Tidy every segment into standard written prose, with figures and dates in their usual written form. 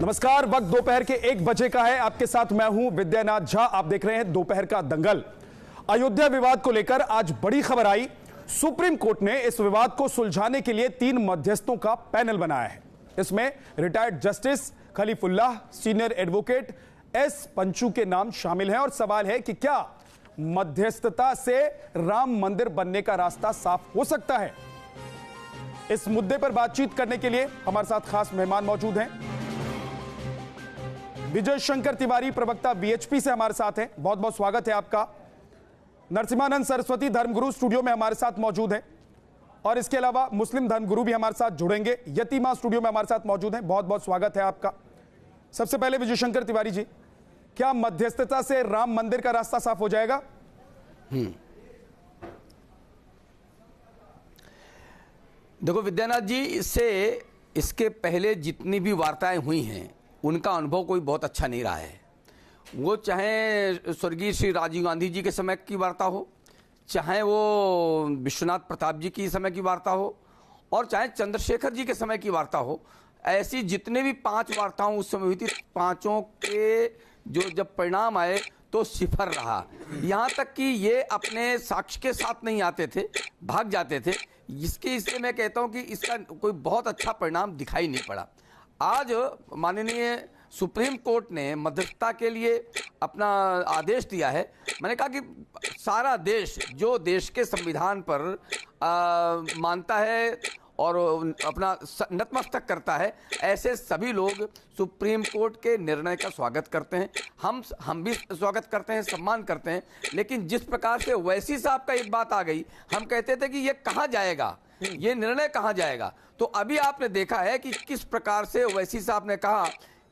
नमस्कार। वक्त दोपहर के 1 बजे का है। आपके साथ मैं हूं विद्यानाथ झा। आप देख रहे हैं दोपहर का दंगल। अयोध्या विवाद को लेकर आज बड़ी खबर आई। सुप्रीम कोर्ट ने इस विवाद को सुलझाने के लिए 3 मध्यस्थों का पैनल बनाया है। इसमें retired justice Kalifulla, senior advocate S Panchu के नाम शामिल हैं। और सवाल है कि क्या मध्यस्थता से राम मंदिर बनने का रास्ता साफ हो सकता है? इस मुद्दे पर बातचीत करने के लिए हमारे साथ खास मेहमान मौजूद हैं। विजय शंकर तिवारी, प्रवक्ता बीएचपी से हमारे साथ हैं। बहुत बहुत स्वागत है आपका। नरसिम्हानंद सरस्वती, धर्मगुरु, स्टूडियो में हमारे साथ मौजूद हैं। और इसके अलावा मुस्लिम धर्मगुरु भी हमारे साथ जुड़ेंगे। यतीमा स्टूडियो में हमारे साथ मौजूद हैं। बहुत बहुत स्वागत है आपका। सबसे पहले विजय शंकर तिवारी जी, क्या मध्यस्थता से राम मंदिर का रास्ता साफ हो जाएगा? देखो विद्यानाथ जी, इसके पहले जितनी भी वार्ताएं हुई हैं उनका अनुभव कोई बहुत अच्छा नहीं रहा है। वो चाहे स्वर्गीय श्री राजीव गांधी जी के समय की वार्ता हो, चाहे वो विश्वनाथ प्रताप जी की समय की वार्ता हो, और चाहे चंद्रशेखर जी के समय की वार्ता हो, ऐसी जितने भी 5 वार्ताओं उस समय हुई थी, पांचों के जो जब परिणाम आए तो सिफर रहा। यहाँ तक कि ये अपने साक्ष्य के साथ नहीं आते थे, भाग जाते थे। इसलिए मैं कहता हूँ कि इसका कोई बहुत अच्छा परिणाम दिखाई नहीं पड़ा। आज माननीय सुप्रीम कोर्ट ने मध्यस्थता के लिए अपना आदेश दिया है। मैंने कहा कि सारा देश जो देश के संविधान पर मानता है और अपना नतमस्तक करता है, ऐसे सभी लोग सुप्रीम कोर्ट के निर्णय का स्वागत करते हैं। हम भी स्वागत करते हैं, सम्मान करते हैं। लेकिन जिस प्रकार से ओवैसी साहब का एक बात आ गई, हम कहते थे कि ये कहाँ जाएगा, ये निर्णय कहाँ जाएगा। तो अभी आपने देखा है कि किस प्रकार से ओवैसी साहब ने कहा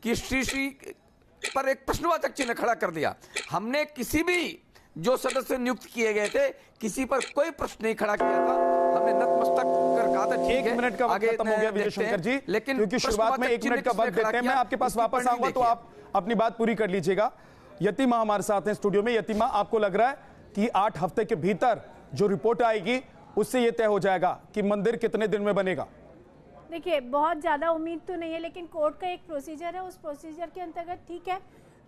कि श्री पर एक प्रश्नवाचक चिन्ह खड़ा कर दिया। हमने किसी भी जो सदस्य नियुक्त किए गए थे, किसी पर कोई प्रश्न नहीं खड़ा किया था। हमने नतमस्तक कर कहा था ठीक है। 1 मिनट का वक्त खत्म हो गया विजय शंकर जी, लेकिन क्योंकि शुरुआत में 1 मिनट का वक्त देते हैं। मैं आपके पास वापस आऊंगा तो आप अपनी बात पूरी कर लीजिएगा। यतीमा हमारे साथ हैं स्टूडियो में। यतीमा, आपको लग रहा है कि 8 हफ्ते के भीतर जो रिपोर्ट आएगी उससे यह तय हो जाएगा कि मंदिर कितने दिन में बनेगा? देखिए, बहुत ज़्यादा उम्मीद तो नहीं है, लेकिन कोर्ट का एक प्रोसीजर है। उस प्रोसीजर के अंतर्गत ठीक है,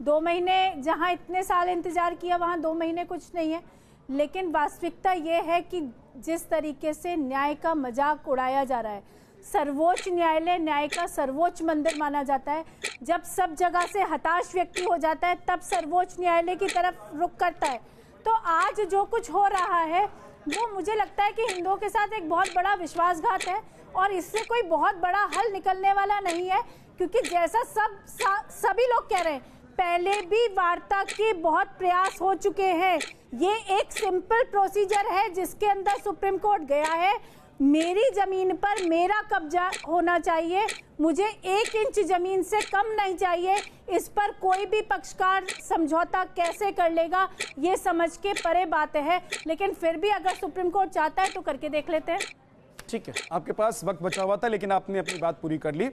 2 महीने जहां इतने साल इंतजार किया वहां 2 महीने कुछ नहीं है। लेकिन वास्तविकता ये है कि जिस तरीके से न्याय का मजाक उड़ाया जा रहा है, सर्वोच्च न्यायालय न्याय का सर्वोच्च मंदिर माना जाता है। जब सब जगह से हताश व्यक्ति हो जाता है तब सर्वोच्च न्यायालय की तरफ रुख करता है। तो आज जो कुछ हो रहा है वो मुझे लगता है कि हिंदुओं के साथ एक बहुत बड़ा विश्वासघात है और इससे कोई बहुत बड़ा हल निकलने वाला नहीं है। क्योंकि जैसा सभी लोग कह रहे हैं, पहले भी वार्ता के बहुत प्रयास हो चुके हैं। ये एक सिंपल प्रोसीजर है जिसके अंदर सुप्रीम कोर्ट गया है। मेरी जमीन पर मेरा कब्जा होना चाहिए, मुझे 1 इंच जमीन से कम नहीं चाहिए। इस पर कोई भी पक्षकार समझौता कैसे कर लेगा, ये समझ के परे बात है। लेकिन फिर भी अगर सुप्रीम कोर्ट चाहता है तो करके देख लेते हैं। ठीक है, आपके पास वक्त बचा हुआ था लेकिन आपने अपनी बात पूरी कर ली।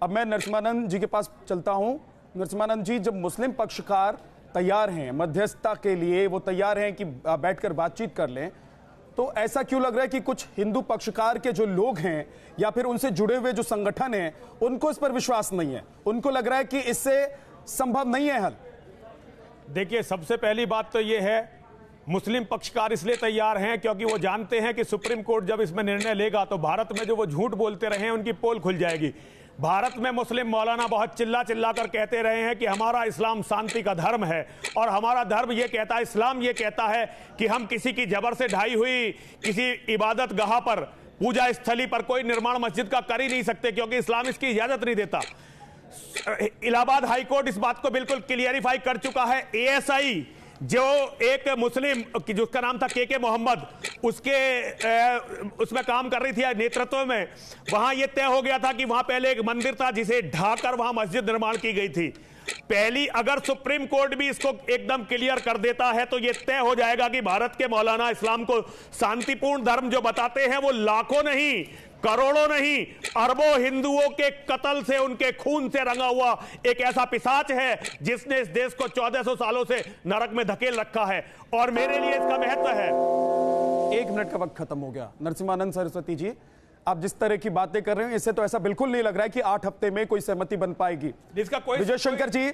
अब मैं नरसिम्हानंद जी के पास चलता हूं। नरसिम्हानंद जी, जब मुस्लिम पक्षकार तैयार हैं मध्यस्थता के लिए, वो तैयार हैं कि बैठकर बातचीत कर लें, तो ऐसा क्यों लग रहा है कि कुछ हिंदू पक्षकार के जो लोग हैं या फिर उनसे जुड़े हुए जो संगठन हैं उनको इस पर विश्वास नहीं है? उनको लग रहा है कि इससे संभव नहीं है हल। देखिए, सबसे पहली बात तो ये है, मुस्लिम पक्षकार इसलिए तैयार हैं क्योंकि वो जानते हैं कि सुप्रीम कोर्ट जब इसमें निर्णय लेगा तो भारत में जो वो झूठ बोलते रहे हैं उनकी पोल खुल जाएगी। भारत में मुस्लिम मौलाना बहुत चिल्ला चिल्ला कर कहते रहे हैं कि हमारा इस्लाम शांति का धर्म है और हमारा धर्म ये कहता है, इस्लाम ये कहता है कि हम किसी की जबर से ढाई हुई किसी इबादत गाह पर, पूजा स्थली पर कोई निर्माण मस्जिद का कर ही नहीं सकते क्योंकि इस्लाम इसकी इजाजत नहीं देता। इलाहाबाद हाई कोर्ट इस बात को बिल्कुल क्लियरिफाई कर चुका है। एएसआई जो एक मुस्लिम जिसका नाम था के मोहम्मद, उसमें काम कर रही थी नेतृत्व में, वहां यह तय हो गया था कि वहां पहले एक मंदिर था जिसे ढाकर वहां मस्जिद निर्माण की गई थी। पहली अगर सुप्रीम कोर्ट भी इसको एकदम क्लियर कर देता है तो यह तय हो जाएगा कि भारत के मौलाना इस्लाम को शांतिपूर्ण धर्म जो बताते हैं वो लाखों नहीं, करोड़ों नहीं, अरबों हिंदुओं के कत्ल से, उनके खून से रंगा हुआ एक ऐसा पिशाच है जिसने इस देश को 1400 सालों से नरक में धकेल रखा है। और मेरे लिए इसका महत्व है। 1 मिनट का वक्त खत्म हो गया। नरसिम्हानंद सरस्वती जी, आप जिस तरह की बातें कर रहे हैं इससे तो ऐसा बिल्कुल नहीं लग रहा है कि 8 हफ्ते में कोई सहमति बन पाएगी। इसका कोई विजय शंकर जी,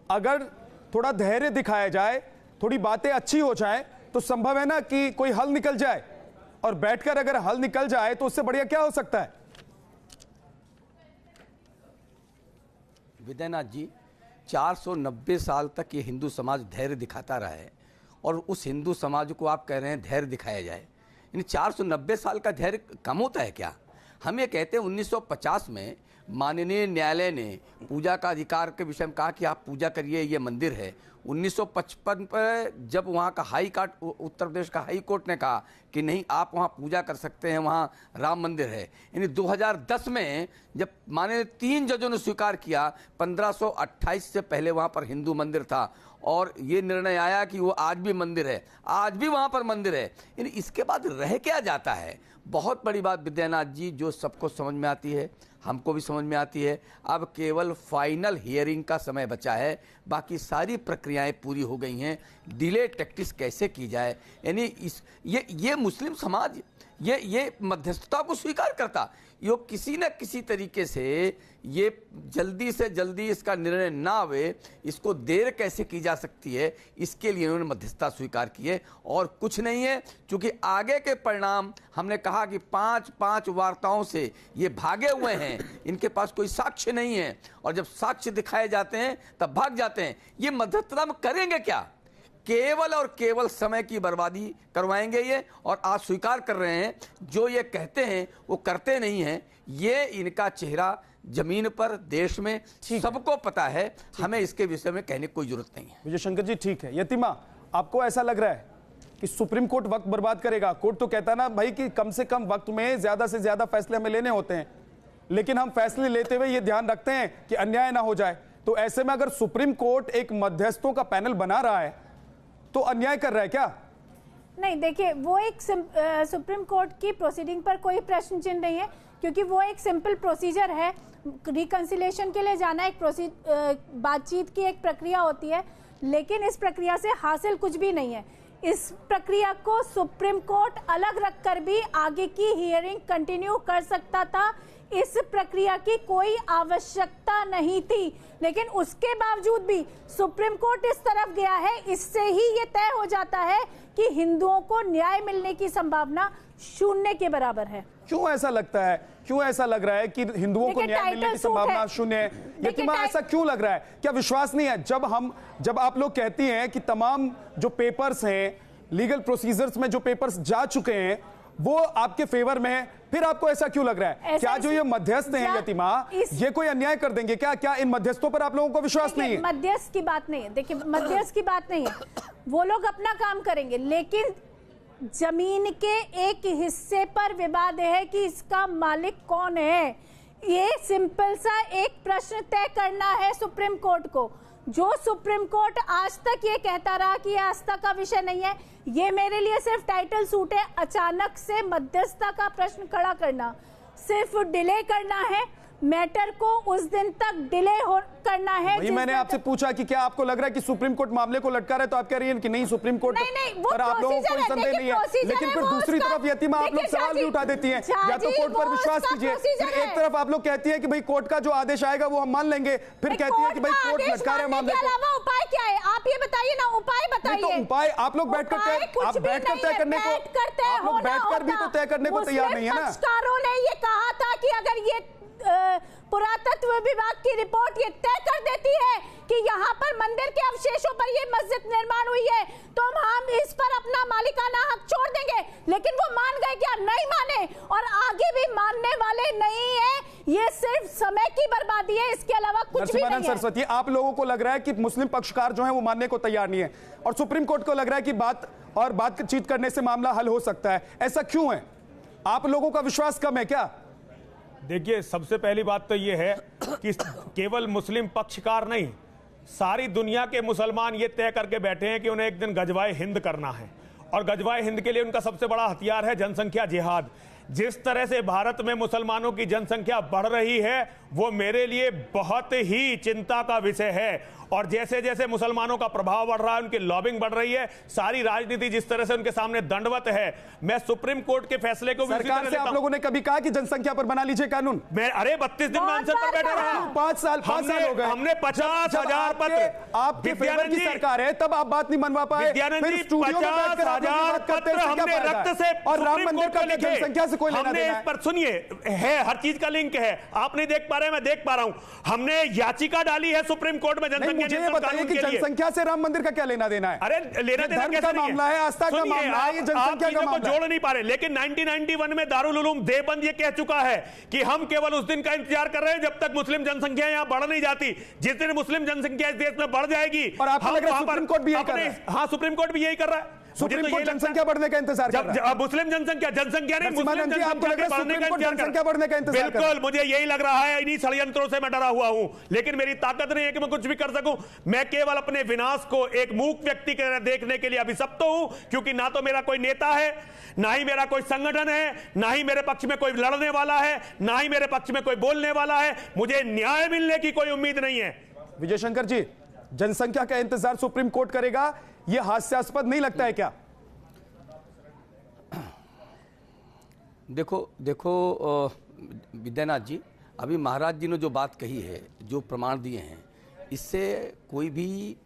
अगर थोड़ा धैर्य दिखाया जाए, थोड़ी बातें अच्छी हो जाए तो संभव है ना कि कोई हल निकल जाए, और बैठकर अगर हल निकल जाए तो उससे बढ़िया क्या हो सकता है? विद्यानाथ जी, 490 साल तक ये हिंदू समाज धैर्य दिखाता रहा है, और उस हिंदू समाज को आप कह रहे हैं धैर्य दिखाया जाए। यानी 490 साल का धैर्य कम होता है क्या? हम ये कहते हैं 1950 में माननीय न्यायालय ने पूजा का अधिकार के विषय में कहा कि आप पूजा करिए, ये मंदिर है। 1955 पर जब वहाँ का हाई कोर्ट, उत्तर प्रदेश का हाई कोर्ट ने कहा कि नहीं, आप वहाँ पूजा कर सकते हैं, वहाँ राम मंदिर है। यानी 2010 में जब माननीय 3 जजों ने स्वीकार किया, 1528 से पहले वहाँ पर हिंदू मंदिर था, और ये निर्णय आया कि वो आज भी मंदिर है, आज भी वहाँ पर मंदिर है। यानी इसके बाद रह क्या जाता है? बहुत बड़ी बात विद्यानाथ जी, जो सबको समझ में आती है, हमको भी समझ में आती है, अब केवल फाइनल हियरिंग का समय बचा है, बाकी सारी प्रक्रियाएं पूरी हो गई हैं। डिले टैक्टिस कैसे की जाए? यानी ये मुस्लिम समाज ये मध्यस्थता को स्वीकार करता, यो किसी न किसी तरीके से ये जल्दी से जल्दी इसका निर्णय ना आवे, इसको देर कैसे की जा सकती है, इसके लिए उन्होंने मध्यस्थता स्वीकार की है, और कुछ नहीं है। क्योंकि आगे के परिणाम, हमने कहा कि 5 वार्ताओं से ये भागे हुए हैं, इनके पास कोई साक्ष्य नहीं है, और जब साक्ष्य दिखाए जाते हैं तब भाग जाते हैं। ये मध्यस्थता में करेंगे क्या? केवल और केवल समय की बर्बादी करवाएंगे ये, और आज स्वीकार कर रहे हैं, जो ये कहते हैं वो करते नहीं हैं। ये इनका चेहरा जमीन पर देश में सबको पता है, हमें इसके विषय में कहने की कोई जरूरत नहीं है। विजय शंकर जी, ठीक है। यतिमा, आपको ऐसा लग रहा है कि सुप्रीम कोर्ट वक्त बर्बाद करेगा? कोर्ट तो कहता है ना भाई कि कम से कम वक्त में ज्यादा से ज्यादा फैसले हमें लेने होते हैं, लेकिन हम फैसले लेते हुए ये ध्यान रखते हैं कि अन्याय ना हो जाए। तो ऐसे में अगर सुप्रीम कोर्ट एक मध्यस्थों का पैनल बना रहा है तो अन्याय कर रहा है क्या? नहीं, देखिए, वो एक सुप्रीम कोर्ट की प्रोसीडिंग पर कोई प्रश्न चिन्ह नहीं है, क्योंकि वो एक सिंपल प्रोसीजर है। रिकंसिलिएशन के लिए जाना एक बातचीत की एक प्रक्रिया होती है, लेकिन इस प्रक्रिया से हासिल कुछ भी नहीं है। इस प्रक्रिया को सुप्रीम कोर्ट अलग रखकर भी आगे की हियरिंग कंटिन्यू कर सकता था, इस प्रक्रिया की कोई आवश्यकता नहीं थी। लेकिन उसके बावजूद भी सुप्रीम कोर्ट इस तरफ गया है, इससे ही ये तय हो जाता है कि हिंदुओं को न्याय मिलने की संभावना शून्य के बराबर है। क्यों ऐसा लगता है? क्यों ऐसा लग रहा है कि हिंदुओं को न्याय मिलने की संभावना शून्य है? यतिमा, ऐसा क्यों लग रहा है? क्या विश्वास नहीं है? जब आप लोग कहती हैं कि तमाम जो पेपर्स हैं, लीगल प्रोसीजर्स में जो पेपर्स जा चुके हैं वो आपके फेवर में है, फिर आपको ऐसा क्यों लग रहा है? क्या जो ये मध्यस्थ हैं यतिमा, ये कोई अन्याय कर देंगे क्या इन मध्यस्थों पर आप लोगों को विश्वास नहीं है? मध्यस्थ की बात नहीं है, देखिए, मध्यस्थ की बात नहीं है, वो लोग अपना काम करेंगे, लेकिन जमीन के एक हिस्से पर विवाद है कि इसका मालिक कौन है। ये सिंपल सा एक प्रश्न तय करना है सुप्रीम कोर्ट को। जो सुप्रीम कोर्ट आज तक ये कहता रहा कि ये आस्था का विषय नहीं है, ये मेरे लिए सिर्फ टाइटल सूट है। अचानक से मध्यस्थता का प्रश्न खड़ा करना, सिर्फ डिले करना है, मैटर को उस दिन तक डिले करना है। वही मैंने आपसे पूछा कि क्या आपको लग रहा है कि सुप्रीम कोर्ट मामले को लटका रहा है, तो आप कह रही हैं कि नहीं, सुप्रीम कोर्ट पर आप लोगों को कोई संदेह नहीं है। लेकिन फिर दूसरी तरफ यतिमा आप लोग सवाल भी उठा देती हैं, या तो कोर्ट पर विश्वास कीजिए, फिर एक तरफ आप लोग कहती है कि भाई कोर्ट का जो आदेश आएगा वो हम मान लेंगे, फिर कहती है कि भाई कोर्ट लटका रहा है मामले को। उपाय क्या है, आप ये बताइए ना, उपाय बताइए। तो उपाय आप लोग बैठकर तय करने को, आप लोग बैठकर भी तो तय करने को तैयार नहीं है ना। पक्षकारों ने ये कहा था कि अगर ये पुरातत्व विभाग की रिपोर्ट ये तय कर देती है कि यहाँ पर मंदिर के अवशेषों पर ये मस्जिद निर्माण हुई है, तो हम इस पर अपना मालिकाना हक छोड़ देंगे। लेकिन वो मान गए क्या? नहीं माने, और आगे भी मानने वाले नहीं है। ये सिर्फ समय की बर्बादी है, इसके अलावा कुछ भी नहीं है। सरस्वती, आप लोगों को लग रहा है कि मुस्लिम पक्षकार जो है वो मानने को तैयार नहीं है, और सुप्रीम कोर्ट को लग रहा है कि बातचीत करने से मामला हल हो सकता है। ऐसा क्यों है? आप लोगों का विश्वास कम है क्या? देखिए, सबसे पहली बात तो यह है कि केवल मुस्लिम पक्षकार नहीं, सारी दुनिया के मुसलमान ये तय करके बैठे हैं कि उन्हें एक दिन गजवाए हिंद करना है, और गजवाए हिंद के लिए उनका सबसे बड़ा हथियार है जनसंख्या जिहाद। जिस तरह से भारत में मुसलमानों की जनसंख्या बढ़ रही है वो मेरे लिए बहुत ही चिंता का विषय है, और जैसे जैसे मुसलमानों का प्रभाव बढ़ रहा है, उनकी लॉबिंग बढ़ रही है, सारी राजनीति जिस तरह से उनके सामने दंडवत है, मैं सुप्रीम कोर्ट के फैसले को सरकार से आप लोगों ने कभी कहा कि जनसंख्या पर बना लीजिए कानून? मैं 32 दिन में आंसर पर बैठा रहा। 5 साल हो गए। हमने 50,000 पत्र, आपके फेवर की सरकार है तब आप बात नहीं मनवा पाए। विद्यानंद जी, 50,000 पत्र हमने रक्त से और राम मंदिर का जनसंख्या से कोई लेना देना है? पर सुनिए, है हर चीज का लिंक है, आप नहीं देख पा रहे, मैं देख पा रहा हूं। हमने याचिका डाली है सुप्रीम कोर्ट में जनसंख्या नियंत्रण कानून के लिए। जनसंख्या से राम मंदिर का क्या लेना देना है? अरे लेना देना कैसा मामला है, आस्था का मामला है, ये जनसंख्या का मामला जोड़ नहीं पा रहे। लेकिन 1991 में दारुल उलूम देवबंद ये कह चुका है कि हम केवल उस दिन का इंतजार कर रहे हैं जब तक मुस्लिम जनसंख्या यहां बढ़ नहीं जाती। जिस दिन मुस्लिम जनसंख्या इस देश में बढ़ जाएगी, और आपको लग रहा है सुप्रीम कोर्ट भी यही कर रहा है? हाँ, सुप्रीम कोर्ट भी यही कर रहा है। सुप्रीम कोर्ट जनसंख्या बढ़ने का इंतजार कर रहा है। मुस्लिम जनसंख्या नहीं, मुस्लिम जनसंख्या बढ़ने का इंतजार। बिल्कुल, मुझे यही लग रहा है। इन्हीं षड्यंत्रों से मैं डरा हुआ हूं, लेकिन मेरी ताकत नहीं है कि मैं कुछ भी कर सकूं। मैं केवल अपने विनाश को एक मूक व्यक्ति की तरह देखने के लिए अभिशप्त हूं, क्योंकि ना तो मेरा कोई नेता है, ना ही मेरा कोई संगठन है, ना ही मेरे पक्ष में कोई लड़ने वाला है, ना ही मेरे पक्ष में कोई बोलने वाला है। मुझे न्याय मिलने की कोई उम्मीद नहीं है। विजय शंकर जी, जनसंख्या का इंतजार सुप्रीम कोर्ट करेगा, यह हास्यास्पद नहीं लगता है क्या? देखो विद्यानाथ जी, अभी महाराज जी ने जो बात कही है, जो प्रमाण दिए हैं, इससे कोई भी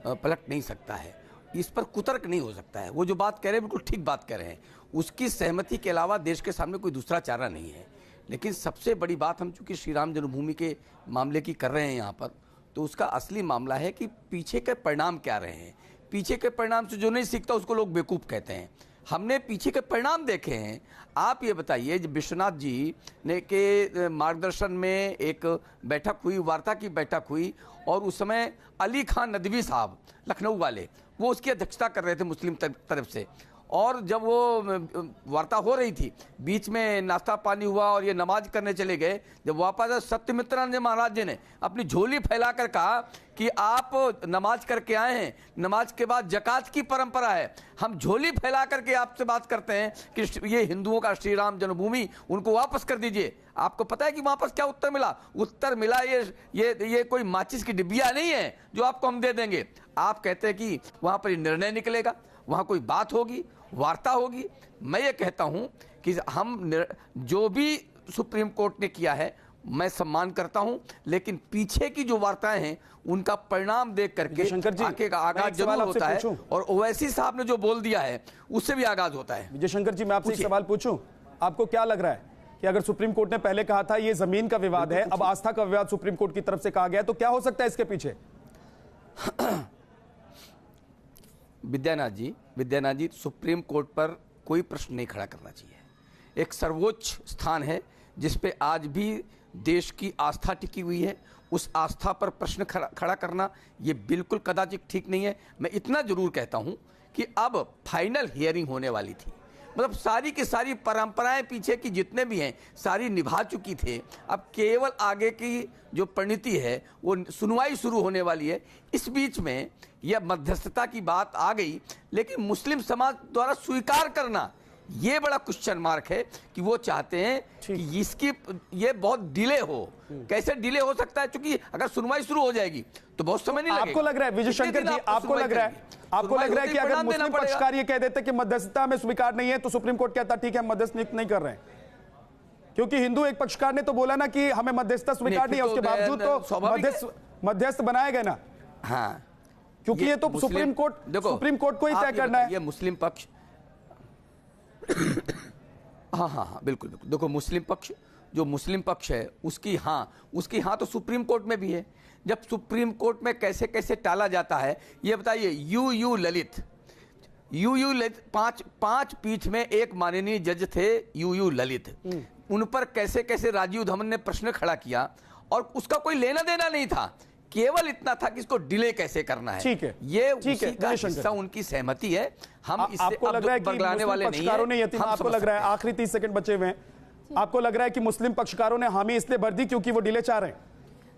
पलट नहीं सकता है, इस पर कुतर्क नहीं हो सकता है। वो जो बात कह रहे हैं बिल्कुल ठीक बात कह रहे हैं, उसकी सहमति के अलावा देश के सामने कोई दूसरा चारा नहीं है। लेकिन सबसे बड़ी बात, हम चूंकि श्री राम जन्मभूमि के मामले की कर रहे हैं यहाँ पर, तो उसका असली मामला है कि पीछे के परिणाम क्या रहे हैं। पीछे के परिणाम से जो नहीं सीखता उसको लोग बेवकूफ़ कहते हैं। हमने पीछे के परिणाम देखे हैं। आप ये बताइए, जब विश्वनाथ जी ने के मार्गदर्शन में एक बैठक हुई, वार्ता की बैठक हुई, और उस समय अली खान नदवी साहब लखनऊ वाले, वो उसकी अध्यक्षता कर रहे थे मुस्लिम तरफ से, और जब वो वार्ता हो रही थी, बीच में नाश्ता पानी हुआ और ये नमाज करने चले गए। जब वापस सत्यमित्रानंद महाराज जी ने अपनी झोली फैलाकर कहा कि आप नमाज करके आए हैं, नमाज के बाद जकात की परंपरा है, हम झोली फैला करके आपसे बात करते हैं कि ये हिंदुओं का श्री राम जन्मभूमि, उनको वापस कर दीजिए। आपको पता है कि वापस क्या उत्तर मिला? उत्तर मिला ये कोई माचिस की डिब्बिया नहीं है जो आपको हम दे देंगे। आप कहते हैं कि वहां पर निर्णय निकलेगा, वहां कोई बात होगी, वार्ता होगी। मैं ये कहता हूं कि हम जो भी सुप्रीम कोर्ट ने किया है मैं सम्मान करता हूं, लेकिन पीछे की जो वार्ताएं हैं उनका परिणाम देख करके आगे का आगाज जरूर होता है, और ओवैसी साहब ने जो बोल दिया है उससे भी आगाज होता है। विजय शंकर जी, मैं आपसे एक सवाल पूछूं, आपको क्या लग रहा है कि अगर सुप्रीम कोर्ट ने पहले कहा था ये जमीन का विवाद है, अब आस्था का विवाद सुप्रीम कोर्ट की तरफ से कहा गया, तो क्या हो सकता है इसके पीछे? विद्यानाथ जी, सुप्रीम कोर्ट पर कोई प्रश्न नहीं खड़ा करना चाहिए। एक सर्वोच्च स्थान है जिस पे आज भी देश की आस्था टिकी हुई है, उस आस्था पर प्रश्न खड़ा करना ये बिल्कुल कदाचित ठीक नहीं है। मैं इतना जरूर कहता हूं कि अब फाइनल हियरिंग होने वाली थी, मतलब सारी की सारी परंपराएं पीछे की जितने भी हैं सारी निभा चुकी थे। अब केवल आगे की जो परिणति है वो सुनवाई शुरू होने वाली है। इस बीच में यह मध्यस्थता की बात आ गई, लेकिन मुस्लिम समाज द्वारा स्वीकार करना ये बड़ा क्वेश्चन मार्क है कि वो चाहते हैं कि इसकी ये बहुत डिले हो। कैसे डिले हो सकता है? क्योंकि अगर सुनवाई शुरू हो जाएगी तो बहुत समय नहीं लगेगा। आपको लग रहा है विजय शंकर जी, आपको लग रहा है कि अगर मुस्लिम पक्षकार ये कह देते कि मध्यस्थता में स्वीकार नहीं है तो सुप्रीम कोर्ट कहता ठीक है मध्यस्थ नियुक्त नहीं कर रहे हैं? क्योंकि हिंदू एक पक्षकार ने तो बोला ना कि हमें मध्यस्थता स्वीकार नहीं है, उसके बावजूद तो मध्यस्थ बनाए गए ना। हाँ, क्योंकि ये तो सुप्रीम कोर्ट को ही तय करना है। ये मुस्लिम पक्ष हाँ बिल्कुल। देखो, जो मुस्लिम पक्ष है उसकी हाँ तो सुप्रीम कोर्ट में भी है। जब सुप्रीम कोर्ट में कैसे कैसे टाला जाता है ये बताइए। यू ललित पांच पीठ में एक माननीय जज थे यू ललित, उन पर कैसे कैसे राजीव धवन ने प्रश्न खड़ा किया और उसका कोई लेना देना नहीं था, केवल इतना था कि इसको डिले कैसे करना है। ठीक है, ये उसी का हिस्सा उनकी सहमति है। हम इससे आपको लग रहा है कि मुस्लिम पक्षकारों ने आपको लग रहा है आखिरी 30 सेकंड बचे हुए हैं, आपको लग रहा है कि मुस्लिम पक्षकारों ने हामी इसलिए भर दी क्योंकि वो डिले चाह रहे हैं?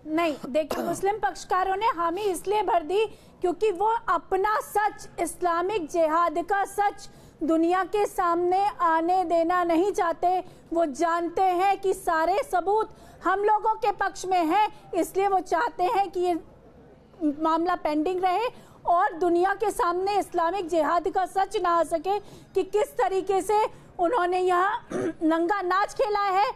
नहीं, देखिए, मुस्लिम पक्षकारों ने हामी इसलिए भर दी क्योंकि वो अपना सच, इस्लामिक जिहाद का सच दुनिया के सामने आने देना नहीं चाहते। वो जानते हैं कि सारे सबूत हम लोगों के पक्ष में हैं, इसलिए वो चाहते हैं कि ये मामला पेंडिंग रहे और दुनिया के सामने इस्लामिक जिहाद का सच ना आ सके कि किस तरीके से उन्होंने यहाँ नंगा नाच खेला है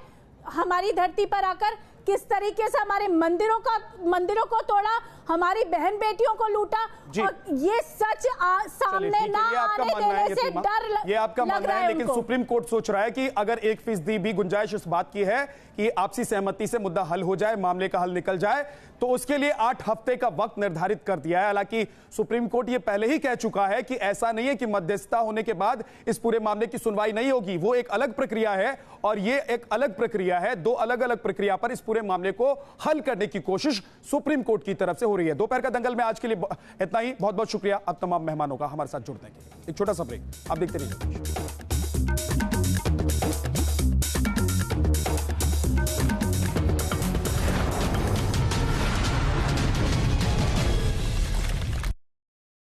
हमारी धरती पर आकर, किस तरीके से हमारे मंदिरों को तोड़ा, हमारी बहन बेटियों को लूटा, और ये सच सामने ना आने देने से डर ये आपका मानना है। लेकिन सुप्रीम कोर्ट सोच रहा है कि अगर 1% भी गुंजाइश इस बात की है कि आपसी सहमति से मुद्दा हल हो जाए, मामले का हल निकल जाए, तो उसके लिए 8 हफ्ते का वक्त निर्धारित कर दिया है। हालांकि सुप्रीम कोर्ट ये पहले ही कह चुका है कि ऐसा नहीं है कि मध्यस्थता होने के बाद इस पूरे मामले की सुनवाई नहीं होगी, वो एक अलग प्रक्रिया है और ये एक अलग प्रक्रिया है। 2 अलग अलग प्रक्रिया पर इस पूरे मामले को हल करने की कोशिश सुप्रीम कोर्ट की तरफ से हो रही है। दोपहर का दंगल में आज के लिए इतना ही। बहुत बहुत शुक्रिया अब तमाम मेहमानों का हमारे साथ जुड़ने के लिए। एक छोटा सा ब्रेक, आप देखते रहिए।